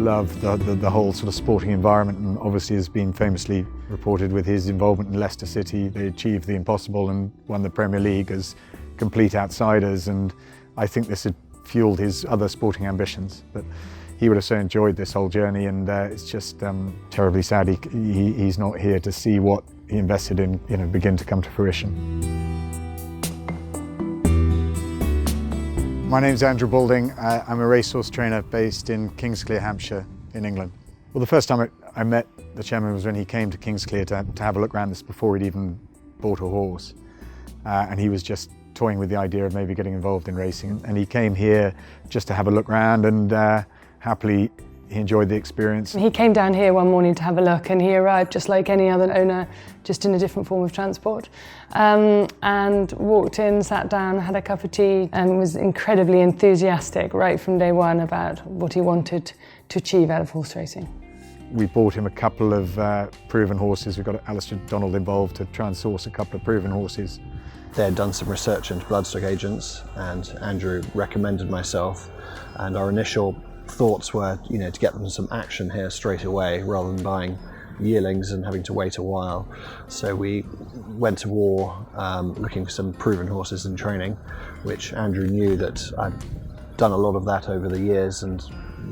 loved the whole sort of sporting environment, and obviously has been famously reported with his involvement in Leicester City. They achieved the impossible and won the Premier League as complete outsiders, and I think this had fueled his other sporting ambitions. But he would have so enjoyed this whole journey, and it's just terribly sad he's not here to see what he invested in, begin to come to fruition. My name's Andrew Balding. I'm a racehorse trainer based in Kingsclear, Hampshire in England. Well, the first time I met the chairman was when he came to Kingsclear to have a look around this before he'd even bought a horse. And he was just toying with the idea of maybe getting involved in racing. And he came here just to have a look around, and happily he enjoyed the experience. He came down here one morning to have a look, and he arrived just like any other owner, just in a different form of transport. And walked in, sat down, had a cup of tea, and was incredibly enthusiastic right from day one about what he wanted to achieve out of horse racing. We bought him a couple of proven horses. We got Alastair Donald involved to try and source a couple of proven horses. They had done some research into bloodstock agents, and Andrew recommended myself, and our initial thoughts were, to get them some action here straight away rather than buying yearlings and having to wait a while. So we went to war looking for some proven horses in training, which Andrew knew that I'd done a lot of that over the years and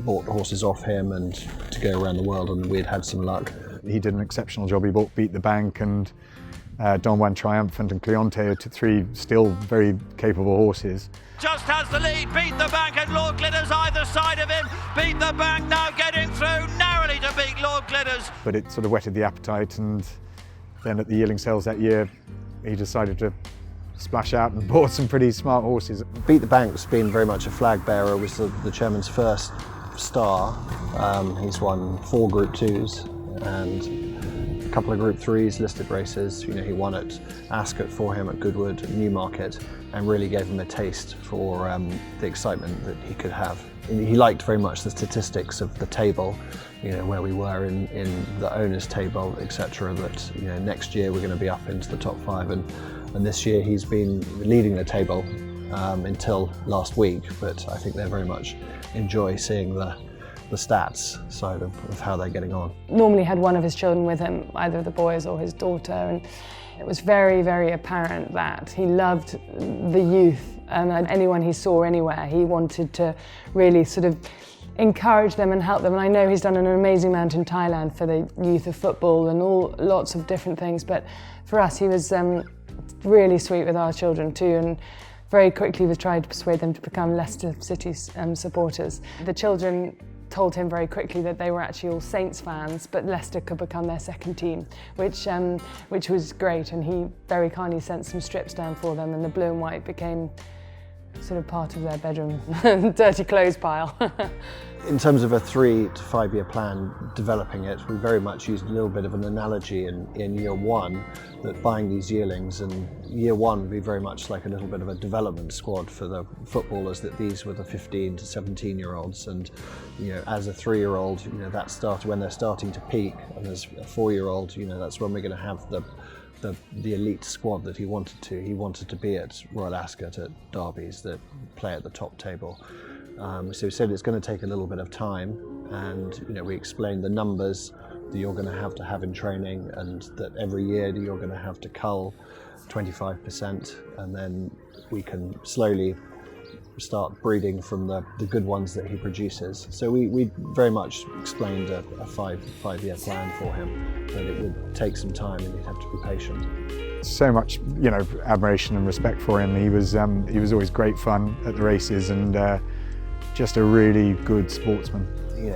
bought horses off him and to go around the world, and we'd had some luck. He did an exceptional job. He bought Beat the Bank and Don Juan Triumphant and Cleonte, to three still very capable horses. Just has the lead, Beat the Bank, and Lord Glitters either side of him. Beat the Bank now getting through, narrowly to beat Lord Glitters. But it sort of whetted the appetite, and then at the yearling sales that year, he decided to splash out and bought some pretty smart horses. Beat the Bank's been very much a flag bearer, was the chairman's first star. He's won 4 Group 2s and a couple of Group 3s listed races. He won at Ascot for him, at Goodwood, at Newmarket, and really gave him a taste for the excitement that he could have. He liked very much the statistics of the table, where we were in the owners' table, etc. That next year we're going to be up into the top 5, and this year he's been leading the table until last week. But I think they very much enjoy seeing the stats side of how they're getting on. Normally had one of his children with him, either the boys or his daughter, and it was very, very apparent that he loved the youth, and anyone he saw anywhere, he wanted to really sort of encourage them and help them. And I know he's done an amazing amount in Thailand for the youth of football and lots of different things, but for us he was really sweet with our children too, and very quickly was trying to persuade them to become Leicester City supporters. The children told him very quickly that they were actually all Saints fans, but Leicester could become their second team, which was great, and he very kindly sent some strips down for them, and the blue and white became sort of part of their bedroom dirty clothes pile. In terms of a 3 to 5 year plan, developing it, we very much used a little bit of an analogy in year 1, that buying these yearlings, and year 1 would be very much like a little bit of a development squad for the footballers, that these were the 15 to 17 year olds, and as a 3-year-old, that started when they're starting to peak, and as a 4-year-old, that's when we're going to have the elite squad that he wanted to. He wanted to be at Royal Ascot, at Derbies, that play at the top table. So we said it's going to take a little bit of time, and we explained the numbers that you're going to have in training, and that every year you're going to have to cull 25%, and then we can slowly start breeding from the good ones that he produces. So we very much explained a 5-year plan for him, that it would take some time and he'd have to be patient. So much, admiration and respect for him. He was always great fun at the races, and just a really good sportsman.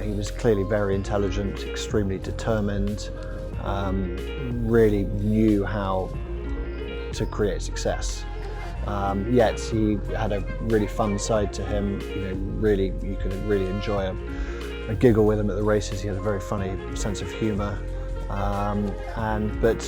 He was clearly very intelligent, extremely determined, really knew how to create success. Yet he had a really fun side to him. You could really enjoy a giggle with him at the races. He had a very funny sense of humour. But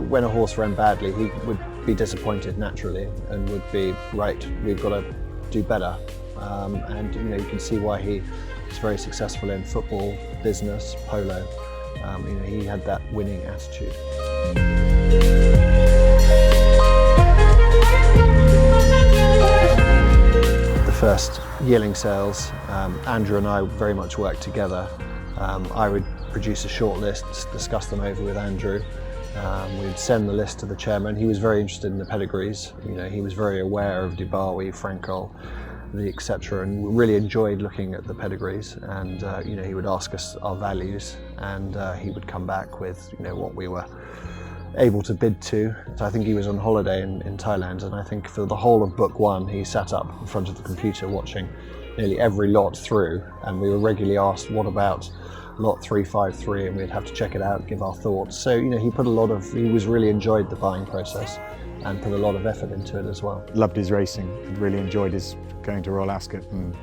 when a horse ran badly, he would be disappointed naturally, and would be, right, we've got to do better. And you can see why he was very successful in football, business, polo. He had that winning attitude. The first yearling sales, Andrew and I very much worked together, I would produce a short list, discuss them over with Andrew. We'd send the list to the chairman. He was very interested in the pedigrees. He was very aware of Dubawi, Frankel, etc., and really enjoyed looking at the pedigrees. And he would ask us our values, and he would come back with what we were able to bid to. So I think he was on holiday in Thailand, and I think for the whole of book one he sat up in front of the computer watching nearly every lot through, and we were regularly asked, what about lot 353, and we'd have to check it out, give our thoughts. So he was really enjoyed the buying process and put a lot of effort into it as well. Loved his racing, really enjoyed his going to Royal Ascot, and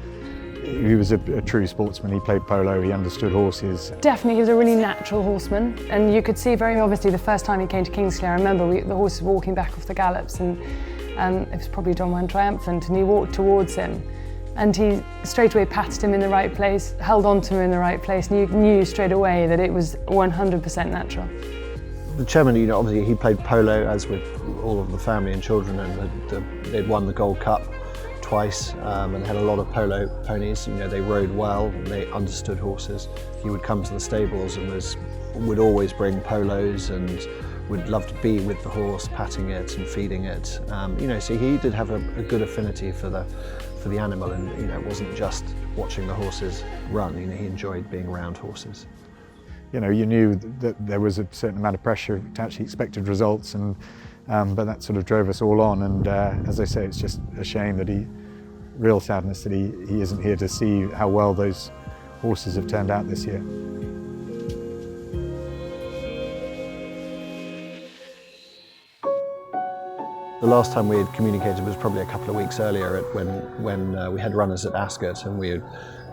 he was a true sportsman. He played polo, he understood horses. Definitely, he was a really natural horseman, and you could see very obviously the first time he came to Kingsley. I remember the horses were walking back off the gallops, and it was probably Don Juan Triumphant, and he walked towards him, and he straight away patted him in the right place, held on to him in the right place, and you knew straight away that it was 100% natural. The chairman, obviously he played polo, as with all of the family and children, and they'd won the Gold Cup twice, and had a lot of polo ponies. They rode well, and they understood horses. He would come to the stables and would always bring polos, and would love to be with the horse, patting it and feeding it. So he did have a good affinity for the animal, and it wasn't just watching the horses run. He enjoyed being around horses. You knew that there was a certain amount of pressure to actually expected results, and but that sort of drove us all on. And as I say, it's just a shame that real sadness that he isn't here to see how well those horses have turned out this year. The last time we had communicated was probably a couple of weeks earlier when we had runners at Ascot, and we had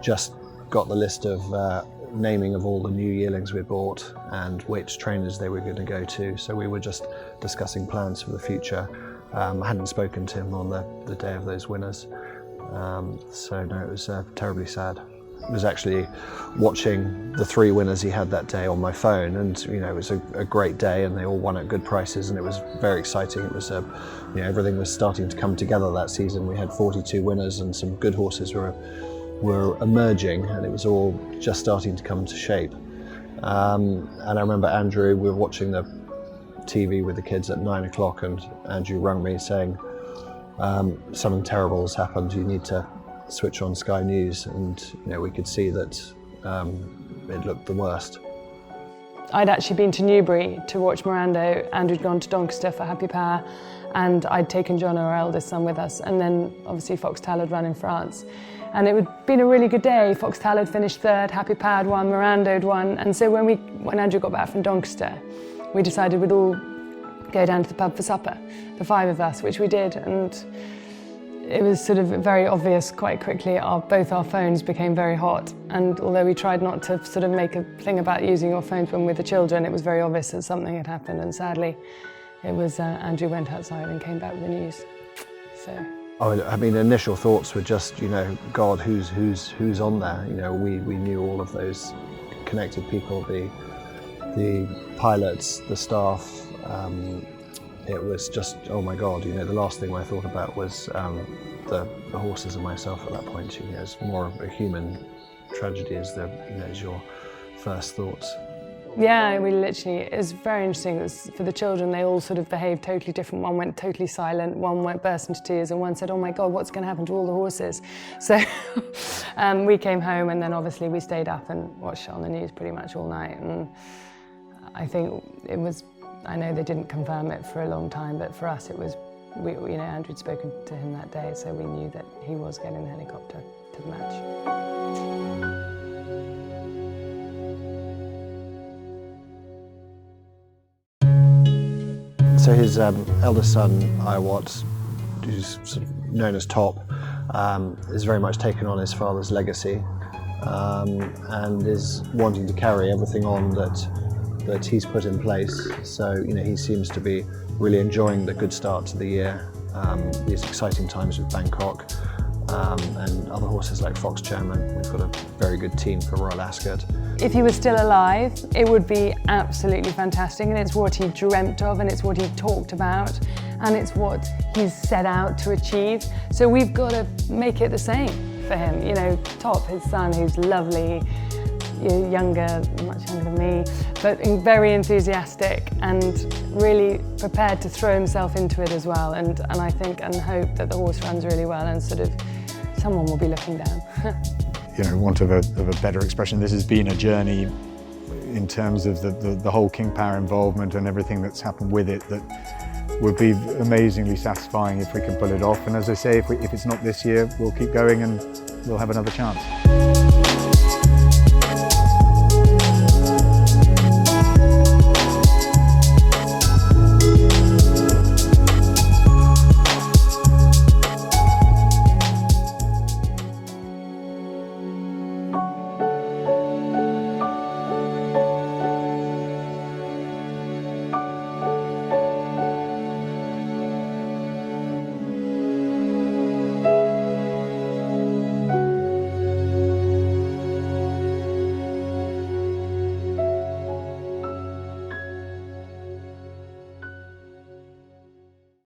just got the list of naming of all the new yearlings we bought and which trainers they were going to go to. So we were just discussing plans for the future. I hadn't spoken to him on the day of those winners. So no, it was terribly sad. I was actually watching the 3 winners he had that day on my phone, and it was a great day, and they all won at good prices, and it was very exciting. It was everything was starting to come together that season. We had 42 winners, and some good horses were emerging, and it was all just starting to come to shape. And I remember Andrew, we were watching the TV with the kids at 9 o'clock, and Andrew rang me saying, something terrible has happened, you need to switch on Sky News. And we could see that it looked the worst. I'd actually been to Newbury to watch Mirando. Andrew'd gone to Doncaster for Happy Power, and I'd taken John, our eldest son, with us, and then obviously Foxtel had run in France. And it had been a really good day. Foxtel had finished 3rd, Happy Power had won, Mirando had won, and so when Andrew got back from Doncaster, we decided we'd all go down to the pub for supper, the 5 of us, which we did, and it was sort of very obvious quite quickly. Both our phones became very hot, and although we tried not to sort of make a thing about using your phones when with the children, it was very obvious that something had happened, and sadly it was Andrew went outside and came back with the news. So. Initial thoughts were just, God, who's on there? We knew all of those connected people, the pilots, the staff. It was just, oh my God, the last thing I thought about was the horses and myself at that point. It's more of a human tragedy as your first thoughts. Yeah, we literally, it was very interesting. It was, for the children, they all sort of behaved totally different. One went totally silent, one burst into tears, and one said, oh my God, what's going to happen to all the horses? So we came home, and then obviously we stayed up and watched it on the news pretty much all night. And I think it was, I know they didn't confirm it for a long time, but for us it was, Andrew had spoken to him that day, so we knew that he was getting the helicopter to the match. So his eldest son, Iwat, who's sort of known as Top, is very much taken on his father's legacy, and is wanting to carry everything on that he's put in place. So he seems to be really enjoying the good start to the year, these exciting times with Bangkok, and other horses like Fox Chairman. We've got a very good team for Royal Ascot. If he was still alive, it would be absolutely fantastic, and it's what he dreamt of, and it's what he talked about, and it's what he's set out to achieve. So we've got to make it the same for him. Top, his son, who's lovely, younger, much younger than me, but very enthusiastic and really prepared to throw himself into it as well. And I think and hope that the horse runs really well and sort of someone will be looking down. You know, want of a better expression, this has been a journey in terms of the whole King Power involvement and everything that's happened with it that would be amazingly satisfying if we can pull it off. And as I say, if it's not this year, we'll keep going and we'll have another chance.